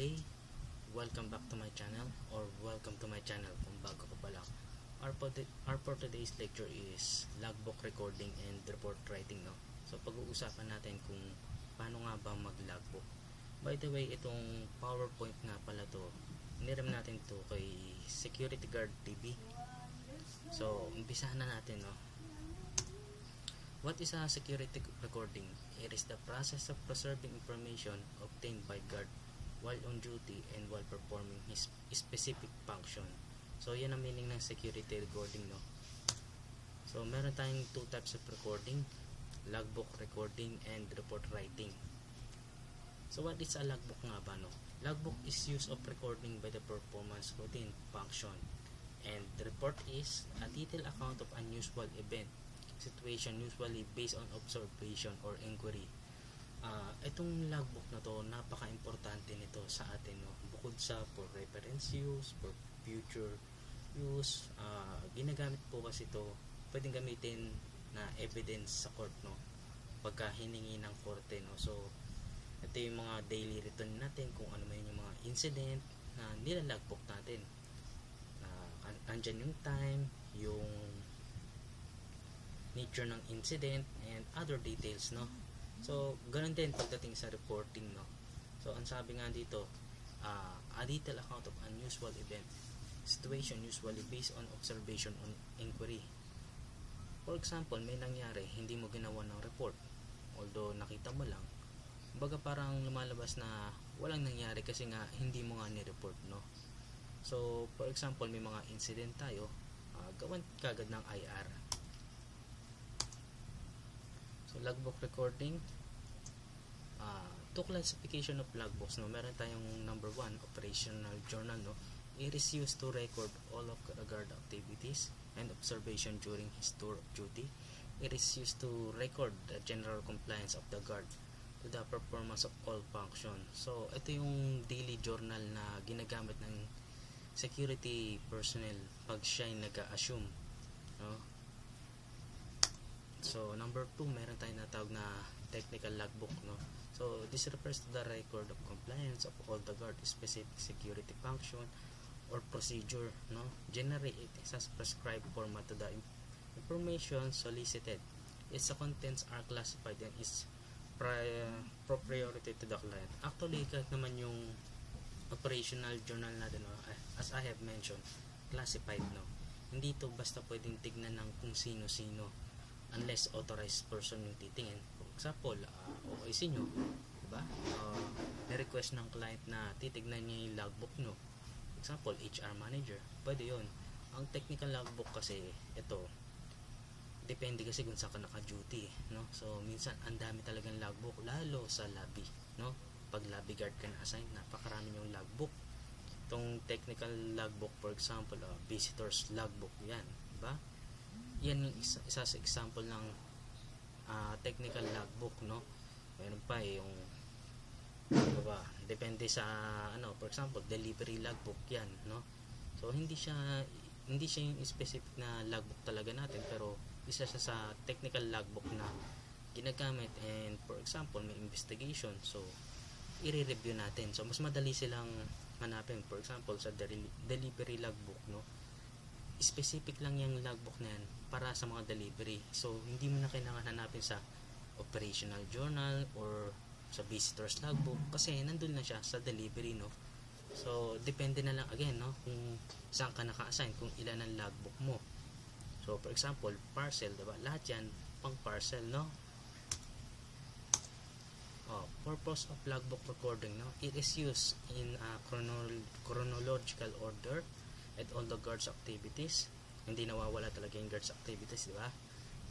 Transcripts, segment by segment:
day. Welcome back to my channel, or welcome to my channel kung bago ka pa lang. Our for today's lecture is logbook recording and report writing, no? So pag-uusapan natin kung paano nga ba mag-logbook. By the way, itong PowerPoint nga pala to, niram natin to kay Security Guard TV. So umpisahan na natin, no? What is a security recording? It is the process of preserving information obtained by guard while on duty and while performing his specific function. So yan ang meaning ng security recording, no? So meron tayong two types of recording: logbook recording and report writing. So what is a logbook nga ba, no? Logbook is use of recording by the performance routine function, and the report is a detailed account of unusual event situation, usually based on observation or inquiry. Itong logbook na to, napaka-importante nito sa atin, no? Bukod sa for reference use, for future use, ginagamit po kasi ito, pwedeng gamitin na evidence sa court, no? Pagka hiningi ng korte, no? So ito yung mga daily routine natin, kung ano man yung mga incident na nilalogbook natin. Andyan yung time, yung nature ng incident, and other details, no? So ganun din pagdating sa reporting, no? So ang sabi nga dito, a detailed account of unusual event situation, usually based on observation on inquiry. For example, may nangyari, hindi mo ginawa ng report, although nakita mo lang, baga parang lumalabas na walang nangyari kasi nga hindi mo nga ni-report, no? So for example, may mga incident tayo, gawan kagad ng IR. So logbook recording, to classification of logbooks, no? Meron tayong number 1, operational journal, no? It is used to record all of the guard activities and observation during his tour of duty. It is used to record the general compliance of the guard to the performance of all functions. So ito yung daily journal na ginagamit ng security personnel pag siya ay nag-assume, no? So number 2, meron tayong natawag na technical logbook, no? So this refers to the record of compliance of all the guard specific security function or procedure, no? Generally it is a prescribed format to the information solicited. Its contents are classified and is priority to the client. Actually, kahit naman yung operational journal natin, no? As I have mentioned, classified, no? Hindi to basta pwedeng tignan ng kung sino-sino unless authorized person yung titingin. For example, OIC nyo, diba? Ni-request ng client na titignan niya yung logbook nyo. For example, HR manager, pwede yun. Ang technical logbook kasi, ito, depende kasi kung saan ka naka-duty, no? So minsan ang dami talagang logbook, lalo sa lobby, no? Pag lobby guard ka na-assign, napakarami yung logbook. Itong technical logbook, for example, visitors logbook, yan, diba? Yan yung isa sa example ng technical logbook, no? Meron pa yung diba, depende sa for example, delivery logbook, yan, no? So hindi siya yung specific na logbook talaga natin, pero isa siya sa technical logbook na ginagamit, and for example, may investigation, so i-review natin. So mas madali silang hanapin. For example, sa delivery logbook, no? Specific lang yung logbook na yan para sa mga delivery. So hindi mo na kailangan hanapin sa operational journal or sa visitors logbook kasi nandun na siya sa delivery, no? So depende na lang again, no, kung saan ka naka-assign, kung ilan ang logbook mo. So for example, parcel, diba? Lahat yan pang parcel, no? Purpose of logbook recording, no? It is used in a chronological order at all the guards activities. Hindi nawawala talaga yung guards activities, di ba?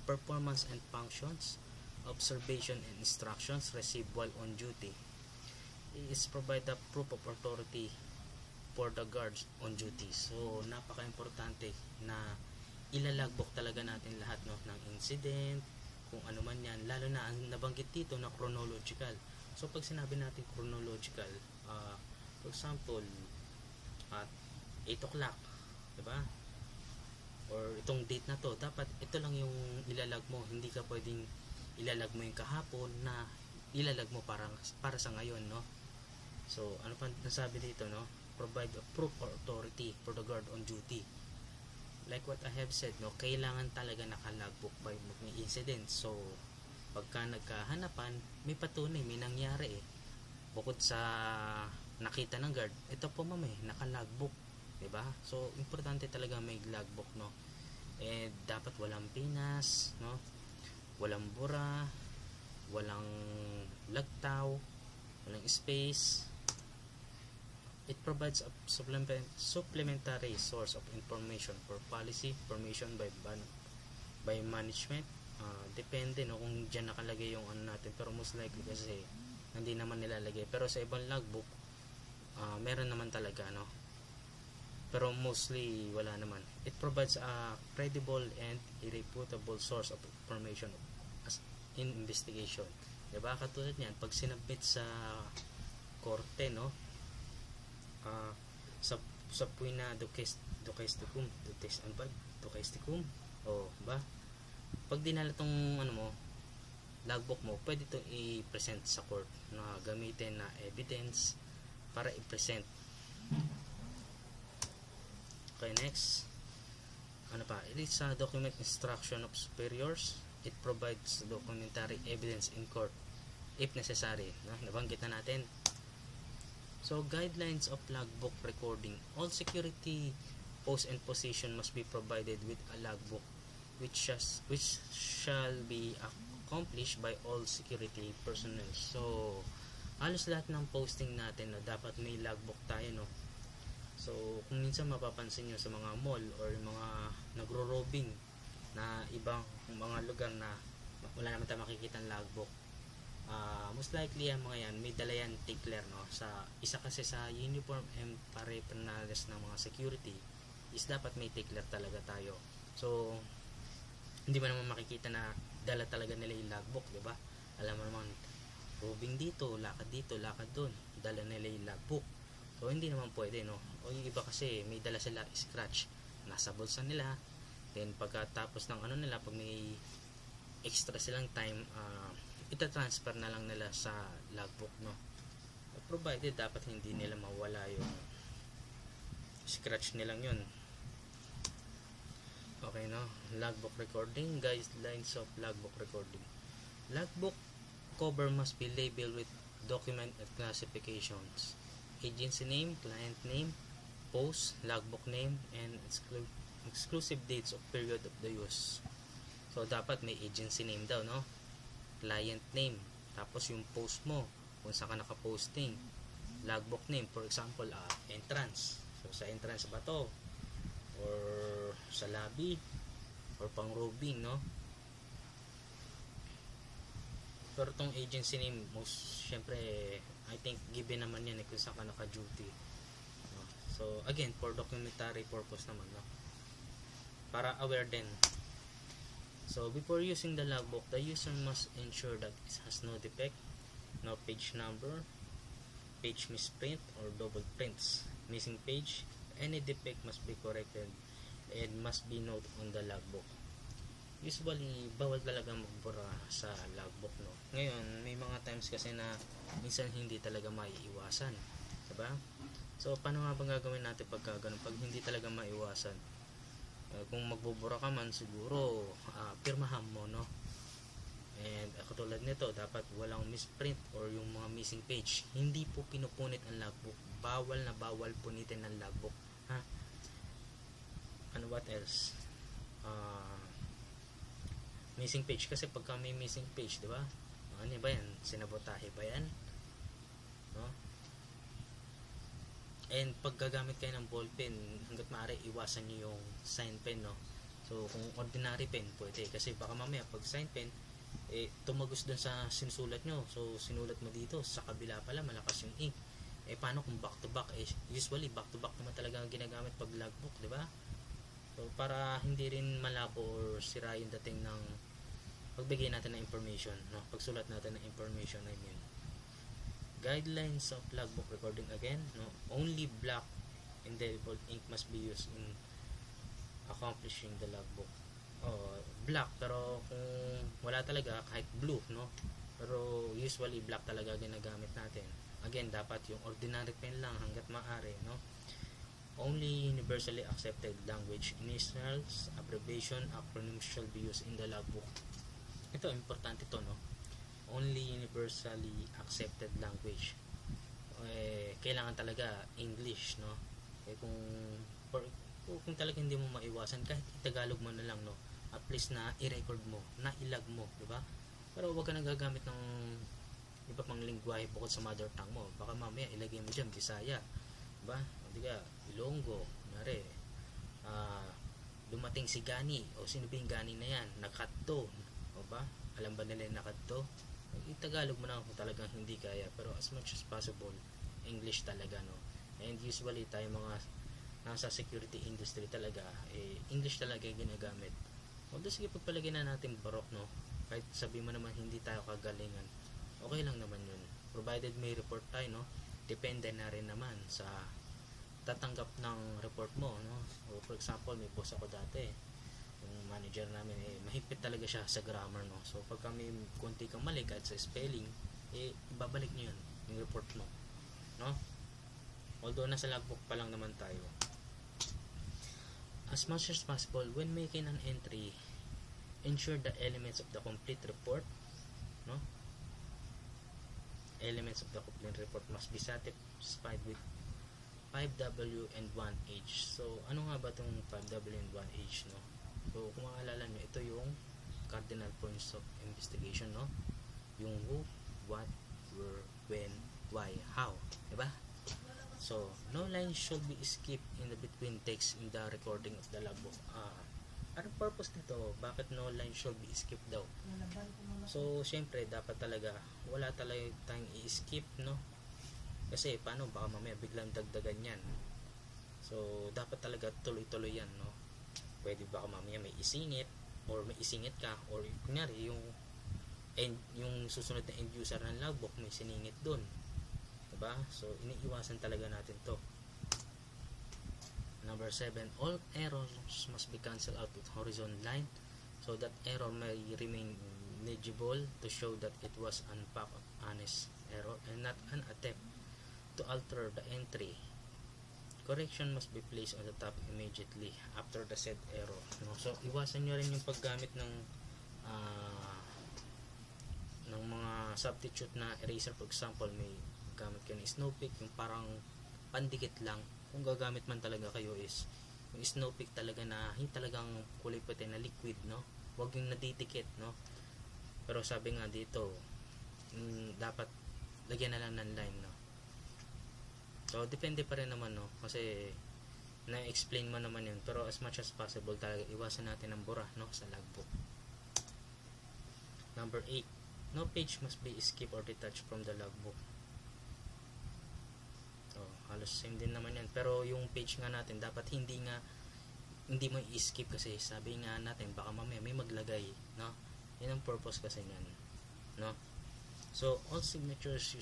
Performance and functions, observation and instructions received while on duty. It is provide the proof of authority for the guards on duty. So napaka-importante na ilalogbook talaga natin lahat, no, ng incident, kung ano man yan, lalo na ang nabanggit dito na chronological. So pag sinabi natin chronological, for example, at 8 o'clock, diba? Or itong date na to, dapat ito lang yung ilalag mo. Hindi ka pwedeng ilalag mo yung kahapon na ilalag mo para sa ngayon, no? So ano pa nasabi dito, no? Provide a proof or authority for the guard on duty. Like what I have said, no, kailangan talaga naka-logbook by may incident. So pagka nagkahanapan, may patunay, may nangyari eh. Bukod sa nakita ng guard, ito po ma'am naka-logbook, 'di ba? So importante talaga may logbook, no. And dapat walang pinas, no? Walang bura, walang lagtaw, walang space. It provides a supplementary source of information for policy formation by management. Depende, no, kung dyan nakalagay yung ano natin, pero most likely kasi hindi naman nilalagay, pero sa ibang logbook meron naman talaga, no, pero mostly wala naman. It provides a credible and irrefutable source of information as in investigation, diba? Katulad niyan pag sinabit sa korte, no, sa puina dokestikum o ba, pag dinala tong ano mo, logbook mo, pwede itong i-present sa court na gamitin na evidence para i-present. Okay, next, ano pa, it is a document instruction of superiors. It provides documentary evidence in court if necessary, no? Nabanggit na natin. So guidelines of logbook recording. All security posts and position must be provided with a logbook which shall be accomplished by all security personnel. So halos lahat ng posting natin na dapat may logbook tayo, no. So kung minsan mapapansin nyo sa mga mall or mga nagro-robbing na ibang mga lugar na wala naman tayo makikita ng logbook, most likely ang mga yan may dala yan tickler, no. Sa isa kasi sa uniform and paraphernalia ng mga security is dapat may tickler talaga tayo. So hindi mo naman makikita na dala talaga nila yung logbook, di ba? Alam mo naman, robbing dito, lakad doon, dala nila yung logbook. So hindi naman pwede, no. O yung iba kasi may dala sila scratch nasa bulsa nila, then pagkatapos ng ano nila, pag may extra silang time, ita-transfer na lang nila sa logbook, no. Provided dapat hindi nila mawala yung scratch nilang yun. Okay, no. Logbook recording. Guidelines of logbook recording. Logbook cover must be labeled with document and classifications, agency name, client name, post, logbook name, and exclusive dates of period of the use. So dapat may agency name daw, no, client name, tapos yung post mo kung saan ka nakaposting, logbook name, for example, entrance. So sa entrance ba to, or sa lobby, or pang robbing, no. Pero tong agency name, most syempre I think given naman yan kung saan ka naka-duty, no? So again, for documentary purpose naman, no, para aware din. So before using the logbook, the user must ensure that it has no defect, no page number, page misprint or double prints, missing page. Any defect must be corrected and must be noted on the logbook. Usually bawal talaga magbura sa logbook, no. Ngayon may mga times kasi na minsan hindi talaga maiiwasan, diba? So paano nga bang gagawin natin pagka ganun, pag hindi talaga maiwasan? Kung magbubura ka man, siguro pirmahan mo, no. And katulad nito, dapat walang misprint or yung mga missing page. Hindi po pinupunit ang logbook. Bawal na bawal punitin ang logbook, ha. Ano, what else? Missing page, kasi pagka may missing page, di ba? Ano ba yan? Sinabotahe ba yan? No? And pag gagamit kayo ng ball pen, hanggat maaari iwasan niyo yung sign pen, no. So kung ordinary pen pwede, kasi baka mamaya pag sign pen tumagos dun sa sinusulat nyo. So sinulat mo dito, sa kabila pala malakas yung ink. Paano kung back to back? Usually back to back naman talaga ang ginagamit pag logbook, di ba? So para hindi rin malabo or sira yung dating ng pagbigay natin ng information, no, pagsulat natin ng information, I mean. Guidelines of logbook recording, again, no, only black indelible ink must be used in accomplishing the logbook. Black, pero kung wala talaga, kahit blue, no, pero usually black talaga ginagamit natin. again, dapat yung ordinary pen lang hanggat maaari, no? Only universally accepted language initials, abbreviation, acronyms shall be used in the logbook. Ito, importante to, no? Only universally accepted language. Kailangan talaga English, no? Kung talaga hindi mo maiwasan, kahit Tagalog mo na lang, no? At least na i-record mo, na ilag mo, di ba? Pero huwag ka nagagamit ng iba pang lingwahe bukod sa mother tongue mo. Baka mamaya ilagay mo dyan Bisaya, di ba? Hindi ka Ilonggo, nare. Dumating si Gani, o sino ba yung Gani na yan? Nakadto, o ba? Alam ba nila yung nakadto? I-Tagalog mo na kung talagang hindi kaya, pero as much as possible English talaga, no? And usually tayo mga nasa security industry talaga, English talaga yung ginagamit. Although sige, pagpalagay na natin Barok, no? Kahit sabi mo naman hindi tayo kagalingan, okay lang naman yun, provided may report tayo, no? Depende na rin naman sa tatanggap ng report mo, no? O for example, may boss ako dati, yung manager namin, mahigpit talaga siya sa grammar, no? So pag kami konti kang mali kahit sa spelling, ibabalik niyo yun, yung report mo, no? Although nasa logbook pa lang naman tayo. As much as possible, when making an entry, ensure the elements of the complete report, no? Elements of the complete report must be satisfied with 5W and 1H. So, ano nga ba itong 5W and 1H, no? So, kung maalala nyo, ito yung cardinal points of investigation, no? Yung who, what, where, when, why, how, diba? So, no line should be skipped in the between text in the recording of the logbook. Anong purpose nito? Bakit no line should be skipped daw? So, syempre, dapat talaga, wala talaga tayong i-skip, no? Kasi, paano? Baka mamaya biglang dagdagan yan. So, dapat talaga tuloy-tuloy yan, no? Pwede baka mamaya may isingit, or may isingit ka, or kunyari, yung susunod na end user ng logbook, may siningit dun. Diba? So, iniiwasan talaga natin to. Number 7, all errors must be cancelled out with horizontal line so that error may remain legible to show that it was an honest error and not an attempt to alter the entry. Correction must be placed on the top immediately after the said error. No? So, iwasan nyo rin yung paggamit ng mga substitute na eraser. For example, may gamit kayo ng Snowpick, yung parang pandikit lang. Kung gagamit man talaga kayo is yung Snowpick talaga na hindi talagang kulay puti na liquid, no? Huwag yung nadidikit, no? Pero sabi nga dito, dapat lagyan na lang ng line, no? So, depende pa rin naman, no? Kasi na-explain mo naman yun. Pero as much as possible talaga, iwasan natin ang bura, no? Sa logbook. Number 8, no page must be skipped or detached from the logbook. Halos same din naman yan, pero yung page nga natin dapat hindi mo i-skip kasi sabi nga natin baka mamaya may maglagay, no? Yan ang purpose kasi niyan, no? So all signatures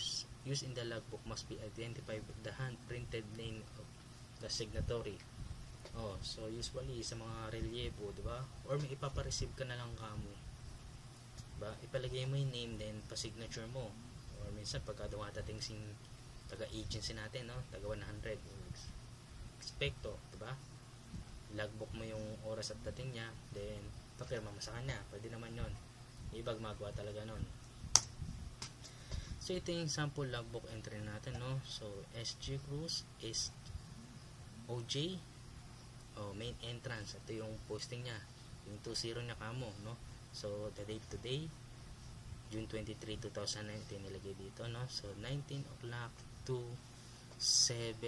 used in the logbook must be identified with the hand printed name of the signatory. So usually sa mga relievo, di ba? Or may ipapa-receive ka na lang kamo, diba? Ipalagay mo yung name, then pa-signature mo, or minsan pagka dumadating sing taga-agency natin, no? Taga 100 expecto, diba? Logbook mo yung oras at dating niya, then papirma mo sa kanya, pwede naman yon. Ibag magawa talaga nun. So ito yung sample logbook entry natin, no? So SG Cruz is OJ, main entrance, ito yung posting niya, yung 20 niya kamo, no? So the date today, June 23, 2019 nilagay dito, no? So 19 o'clock to 7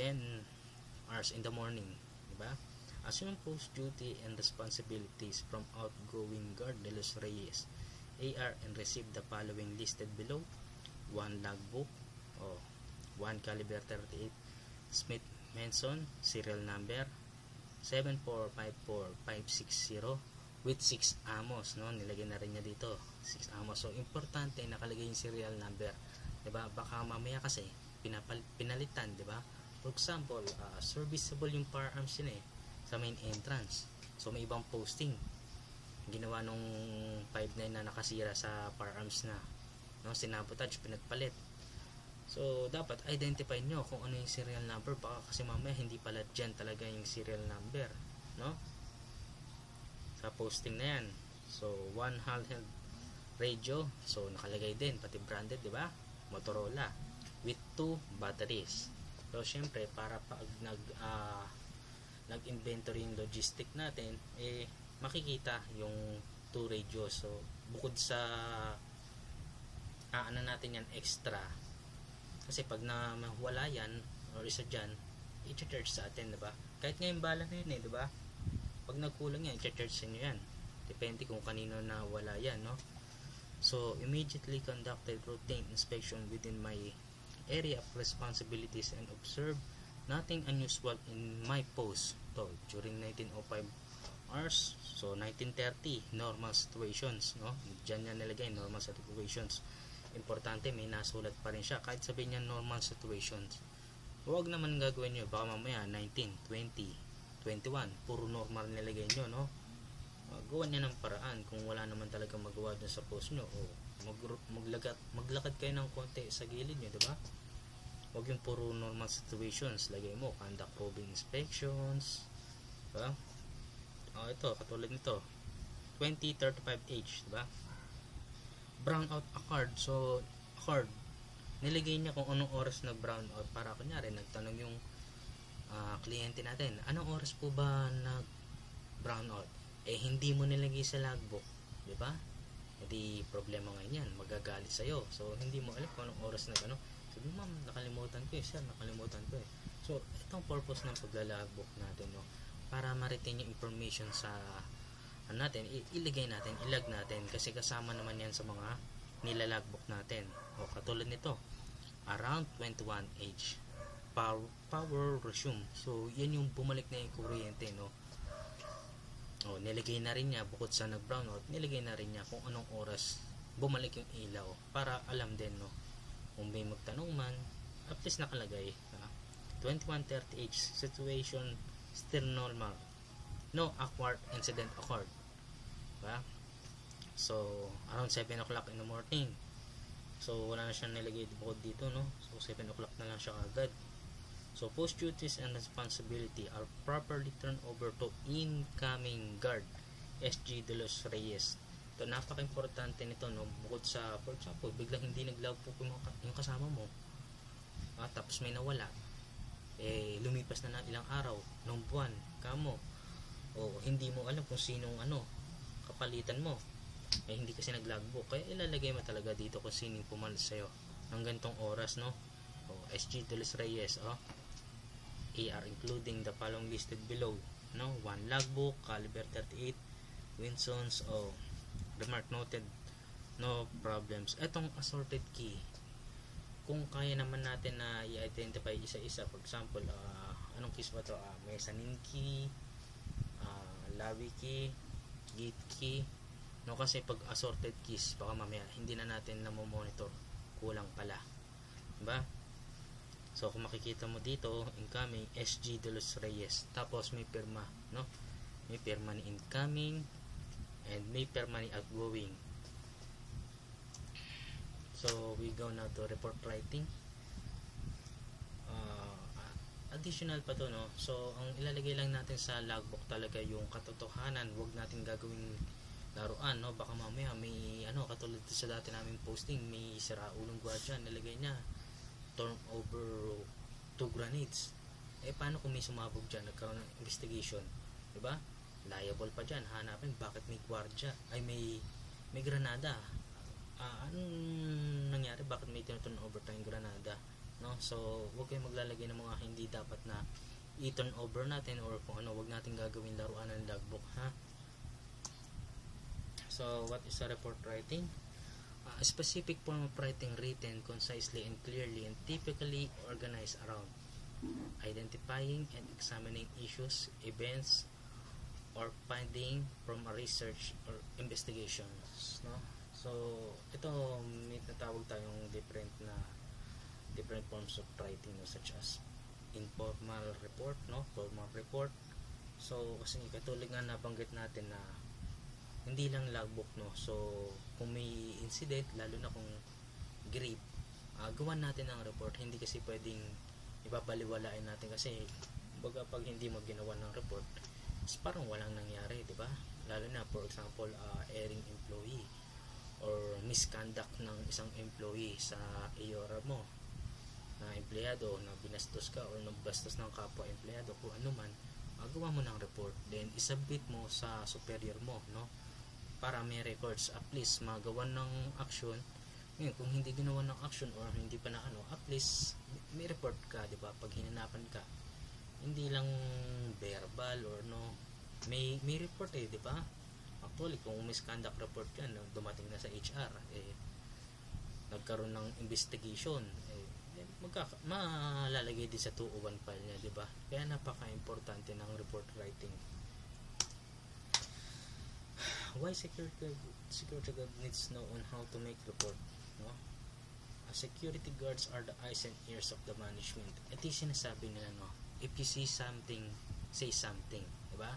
hours in the morning, diba? Assume post duty and responsibilities from outgoing Guard de los Reyes AR and receive the following listed below: 1 logbook, 1 caliber 38 Smith Manson serial number 7454560 with 6 amos, no? Nilagay na rin niya dito 6 amos. So importante nakalagay yung serial number, diba? Baka mamaya kasi pinalitan, diba? For example, serviceable yung firearms yun sa main entrance. So may ibang posting ginawa nung 59 na nakasira sa firearms na, no? Sinabotage, pinagpalit. So, dapat identify nyo kung ano yung serial number. Baka kasi mamaya hindi pala dyan talaga yung serial number, no? Sa posting na yan. So, one handheld radio. So, nakalagay din, pati branded, di ba? Motorola. With 2 batteries. So, syempre, para pag nag-inventory yung logistic natin, makikita yung 2 radios. So, bukod sa ano natin yan extra, kasi pag wala yan or isa dyan, i-charge sa atin, diba? Kahit ngayon bala na yun diba? Pag nagkulang yan, i-charge sa inyo yan, depende kung kanino na wala yan, no? So immediately conducted routine inspection within my area of responsibilities and observe nothing unusual in my post. So during 1905 hours, so 1930 normal situations, no? Diyan yan nilagay, normal situations. Importante may nasulat pa rin siya kahit sabihin niya normal situations. Huwag naman gagawin nyo, baka mamaya 19, 20, 21 puro normal nilagay nyo, no? Gawa niya ng paraan kung wala naman talaga magawa dun sa post nyo, o maglakad kayo ng konti sa gilid nyo, diba? Huwag yung puro normal situations, lagay mo conduct probing inspections, diba? Ito katulad nito 2035H, diba? Brownout occurred. So occurred, nilagay niya kung anong oras nag brownout, para kunyari nagtanong yung kliyente natin, anong oras po ba nag brownout, hindi mo nilagay sa logbook, di ba? Hindi problema ngayon yan, magagalit sa'yo. So hindi mo alam kung anong oras nag sabi mo, ma'am, nakalimutan ko sir, nakalimutan ko So itong purpose ng paglalogbook natin, no, para ma-retain yung information sa natin, ilagay natin, ilag natin, kasi kasama naman yan sa mga nilalogbook natin. Katulad nito, around 21H power resume. So yan yung bumalik na yung kuryente, no? Nilagay na rin niya, bukod sa nag-brownout, nilagay na rin niya kung anong oras bumalik yung ilaw, para alam din, no, kung may magtanong man, at least nakalagay 21:30H situation still normal, no awkward incident occurred. So around 7 o'clock in the morning, so wala na siyang nilagay bukod dito, no? So 7 o'clock na lang siya agad. So post duties and responsibility are properly turned over to incoming guard SG De Los Reyes. Ito, napaka-importante nito, no? Bukod sa, for example, biglang hindi nag-logbook yung kasama mo, tapos may nawala, lumipas na ilang araw, nung buwan, kamo, hindi mo alam kung sinong kapalitan mo, hindi kasi nag-logbook, kaya ilalagay mo talaga dito kung sinong pumalis sa'yo ng gantong oras, no? SG De Los Reyes, AR including the following listed below, no? 1 logbook, caliber 38, Winsons, remark noted, no problems. Etong assorted key, kung kaya naman natin na i-identify isa-isa, for example, anong keys ba to? Mezzanine key, lobby key, gate key, no? Kasi pag assorted keys, baka mamaya hindi na natin monitor, kulang pala, diba? So kung makikita mo dito, incoming SG De Los Reyes, tapos may pirma, no? May pirma ni incoming and may pirma ni outgoing. So we go now to report writing. Additional pa to, no? So ang ilalagay lang natin sa logbook talaga yung katotohanan, wag natin gagawing laruan, no? Baka mamaya may katulad sa dati naming posting, may siraulong gwardiya, nilagay niya turn over 2 grenades. Paano kung may sumabog dyan, nagkaroon ng investigation, diba? Liable pa dyan, hanapin bakit may gwardiya, may granada, anong nangyari, bakit may turn over tayong granada, no? So huwag kayong maglalagay ng mga hindi dapat na i-turn over natin, or kung wag natin gagawin laruan ng logbook, ha? So what is a report writing? A specific form of writing written concisely and clearly and typically organized around identifying and examining issues, events, or finding from a research or investigations, no? So ito, may natawag tayong different forms of writing, no? Such as informal report, no? Formal report. So kasi katulad nga nabanggit natin na hindi lang logbook, no? So kung may incident, lalo na kung grave, gawan natin ang report. Hindi kasi pwedeng ibabaliwalain natin kasi baga pag hindi mo ginawa ng report is parang walang nangyari, di ba? Lalo na for example airing employee or misconduct ng isang employee sa AOR mo na empleyado na binastos ka or nagbastos ng kapwa empleyado kung ano man, gawa mo ng report, then isubmit mo sa superior mo, no, para may records, at least magawan ng action. Ngayon kung hindi ginawa ng action or hindi pa na at least may report ka, di ba? Pag hinanapan ka, hindi lang verbal or no, may report di ba? Actually kung misconduct report yan, dumating na sa HR, nagkaroon ng investigation, malalagay din sa 201 file niya, di ba? Kaya napaka-importante ng report writing. Why security guard needs to know on how to make report, no? Security guards are the eyes and ears of the management. Ito yung sinasabi nila, no? If you see something, say something, di ba?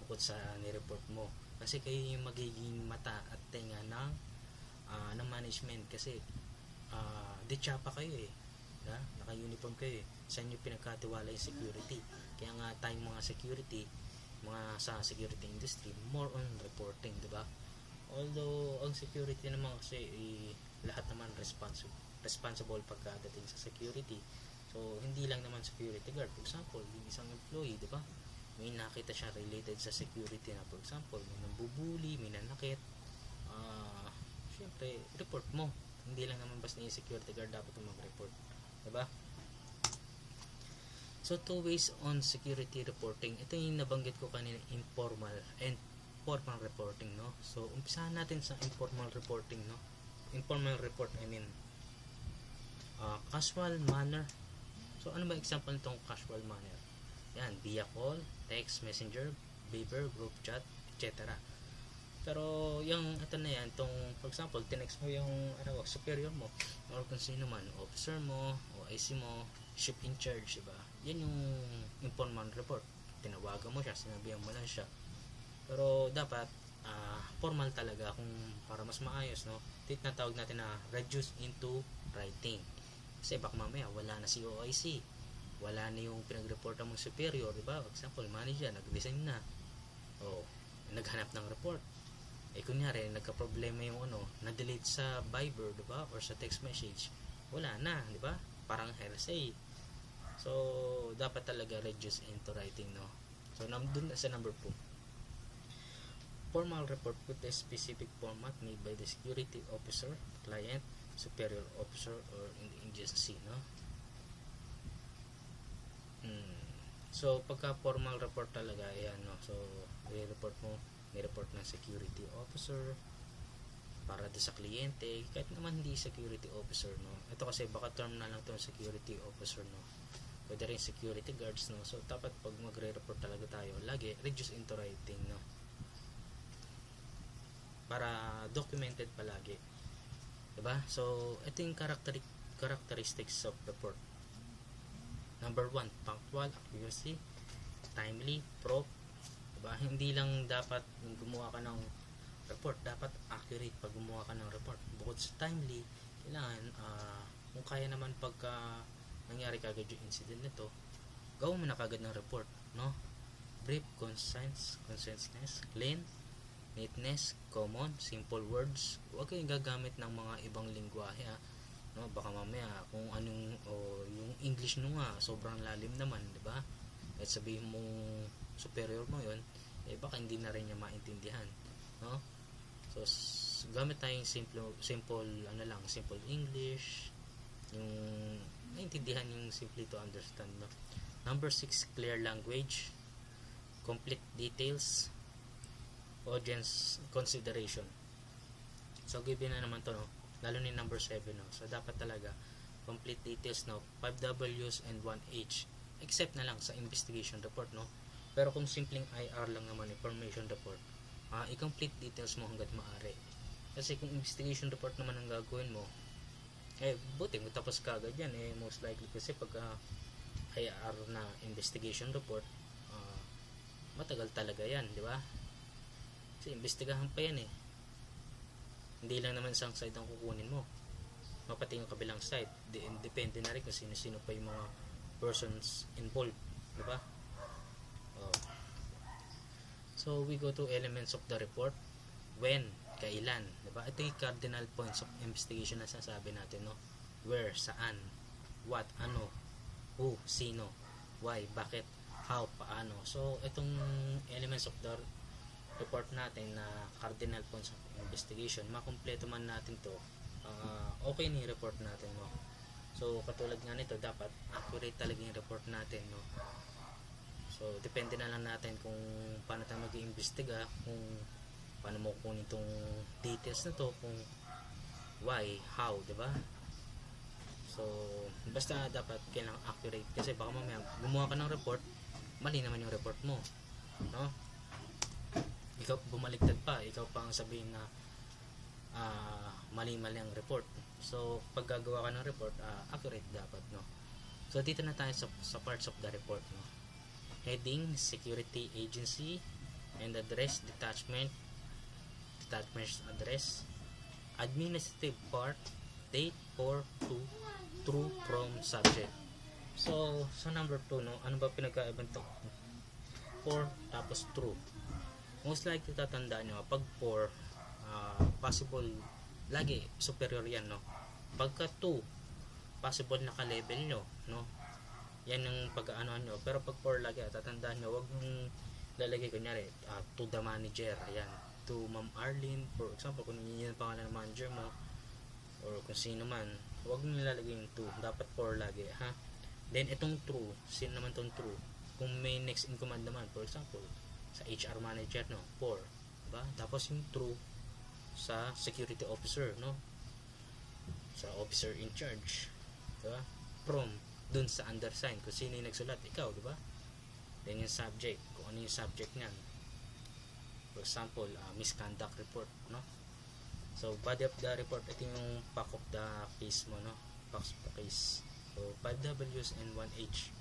Bukod sa ni-report mo, kasi kayo yung magiging mata at tenga ng management, kasi di tsapa kayo naka-uniform kayo sa inyo pinagkatiwala yung security. Kaya nga tayong mga security, mga sa security industry, more on reporting, di ba? Although ang security naman kasi lahat naman responsible pagkadating sa security. So hindi lang naman security guard. For example, yung isang employee, di ba? May nakita siya related sa security na, for example, may nambubuli, may nanakit, syempre report mo. Hindi lang naman basta yung security guard dapat mag-report, diba? So 2 ways on security reporting. Ito yung nabanggit ko kanina, informal and formal reporting, no? So umpisahan natin sa informal reporting, no? Informal report, I mean casual manner. So ano ba example nitong casual manner? Yan, via call, text, messenger, Viber, group chat, etc. Pero yung ito na yan, itong for example, tinext mo yung superior mo or kung sino man, officer mo o IC mo, ship in charge, diba? Yan yung informal report. Tinawagan mo siya, sinabihan mo lang siya. Pero dapat formal talaga kung para mas maayos, no? Tinatawag natin na reduce into writing. Kasi baka mamaya wala na si OIC, wala na yung pinag-reportan mong superior, diba? For example, manager, nag-resign na, o naghanap ng report. Kunyari, nagka-problema yung na-delete sa Viber, diba? Or sa text message. Wala na, diba? Parang hearsay. So, dapat talaga reduce into writing, no? So, dun sa number 2. Formal report with a specific format made by the security officer, client, superior officer, or in the agency, no? So, pagka formal report talaga, ayan, no? So, i-report mo, may report ng security officer para sa kliyente, kahit naman hindi security officer, no? Ito kasi baka term na lang to security officer, no? Pwede rin security guards, no? So dapat pag magre-report talaga tayo, lagi reduce into writing, no? Para documented palagi, diba? So ito yung characteristics of report. Number 1, punctual, accuracy, timely, prompt. Diba? Hindi lang dapat gumawa ka ng report, dapat accurate pag gumawa ka ng report. Bukod sa timely, kailangan kung kaya naman pagka nangyari kagad yung incident nito, gawin mo na kagad ng report, no? Brief, conciseness, clean, neatness, common, simple words. Huwag kayong gagamit ng mga ibang lingwahe, no? Baka mamaya kung anong yung English nyo nga sobrang lalim naman, diba? At sabihin mong superior mo yon, baka hindi na rin niya maintindihan, no? So gamit tayong simple English, yung maintindihan, yung simply to understand, no? Number 6, clear language, complete details, audience consideration. So given na naman to, no? Lalo ni number 7, no? So dapat talaga complete details, no? 5 W's and 1 H, except na lang sa investigation report, no? Pero kung simpleng IR lang naman, information report, i-complete details mo hanggat maaari. Kasi kung investigation report naman ang gagawin mo, buti matapos ka agad yan, most likely kasi pag IR na investigation report, matagal talaga yan, di ba? Kasi investigahan pa yan, hindi lang naman isang side ang kukunin mo, pati yung kabilang side. Depende na rin kung sino-sino pa yung mga persons involved, di ba? Oh. So we go to elements of the report. When, kailan, di ba? Ito yung cardinal points of investigation na sasabi natin, no? Where, saan, what, ano, who, sino, why, bakit, how, paano. So itong elements of the report natin na cardinal points of investigation, makumpleto man natin to, okay ni report natin, no? So katulad nga nito, dapat accurate talaga yung report natin, no? So depende na lang natin kung paano tayo mag-iimbestiga, kung paano mo kunin itong details na to, kung why, how, diba? So basta dapat kailangan accurate, kasi baka mamaya gumawa ka ng report, mali naman yung report mo, no? Ikaw bumaliktad pa, ikaw pa ang sabihin na mali-mali ang report. So pag gagawa ka ng report, accurate dapat, no? So dito na tayo sa parts of the report, no? Heading, security agency and address, detachment's address, administrative part, date, for, to, true, from, subject. So number 2, no, ano ba pinagkaibang to? For tapos true. Most likely tatandaan nyo, pag for, possible, lagi superior yan, no? Pagka 2, possible naka-level nyo, no? Yan yung pag-aanoan nyo. Pero pag for lagi, tatandaan nyo, wag nyung lalagay, kunyari, to the manager, ayan, to Ma'am Arlene, for example, kung yun yung pangalan ng manager mo, or kung sino man, wag nyo nilalagay yung to, dapat for lagi, ha? Then itong true, sino naman tong true? Kung may next in command naman, for example, sa HR manager, no, for, diba? Tapos yung true sa security officer, no, sa officer in charge, diba? From dun sa undersigned, kung sino yung nagsulat, ikaw, diba? Then yung subject, kung ano yung subject nyan, for example, misconduct report, no? So body of the report, ito yung pack of the case mo, no? Pack of the case. So 5 W's and 1 H.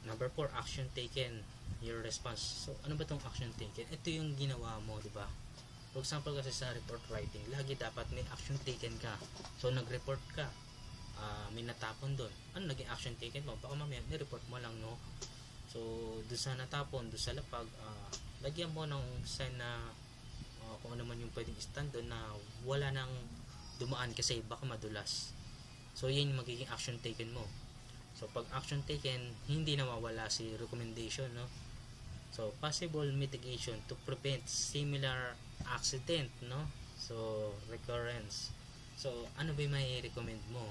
Number 4, action taken, your response. So ano ba tong action taken? Ito yung ginawa mo, diba? For example kasi sa report writing, lagi dapat may action taken ka. So nag-report ka, may natapon doon. Ano naging action taken mo? Baka mamaya ni-report mo lang, no? So doon sa natapon, doon sa lapag, lagyan mo ng sign na kung ano man yung pwedeng stand doon na wala nang dumaan kasi baka madulas. So yan yung magiging action taken mo. So pag action taken, hindi nawawala si recommendation, no? So possible mitigation to prevent similar accident, no? So recurrence. So ano ba may recommend mo,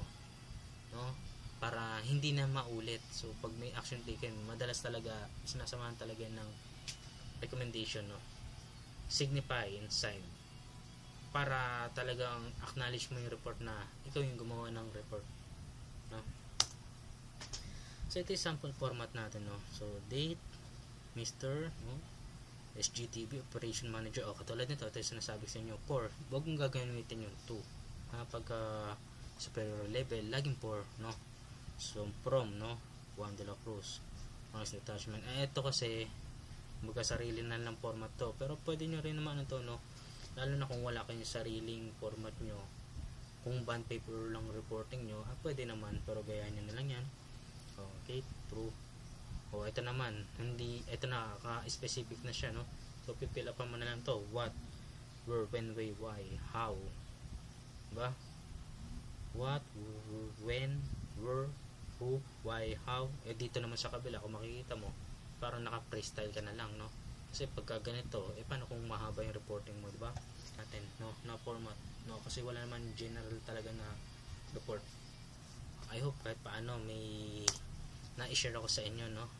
no? Para hindi na maulit. So pag may action taken, madalas talaga sinasamahan talaga ng recommendation, no? Signify inside, para talagang acknowledge mo yung report na ikaw yung gumawa ng report, no? So ito yung sample format natin, no? So date, Mr., no? SGTB, Operation Manager. O katulad nito, ito yung sinasabi sa inyo, for, huwag mong gagamitin yung to. Pagka superior level, laging for, no? So from, no? Juan de la Cruz, Honest Detachment. Ito kasi magkasarili na lang format to, pero pwede nyo rin naman ito, no? Lalo na kung wala kayong sariling format nyo, kung bond paper lang reporting nyo, pwede naman, pero gayahin nyo na lang yan. Okay, true. O ito naman, hindi, ito na, ka-specific na siya, no? So pipill up mo na lang to, what, where, when, why, how, diba? What, when, where, who, why, how. Dito naman sa kabila, kung makikita mo, parang naka-freestyle ka na lang, no? Kasi pagka ganito, paano kung mahaba yung reporting mo, diba? Natin, no? Na format, no? Kasi wala naman general talaga na report. I hope kahit paano may na-share ako sa inyo, no?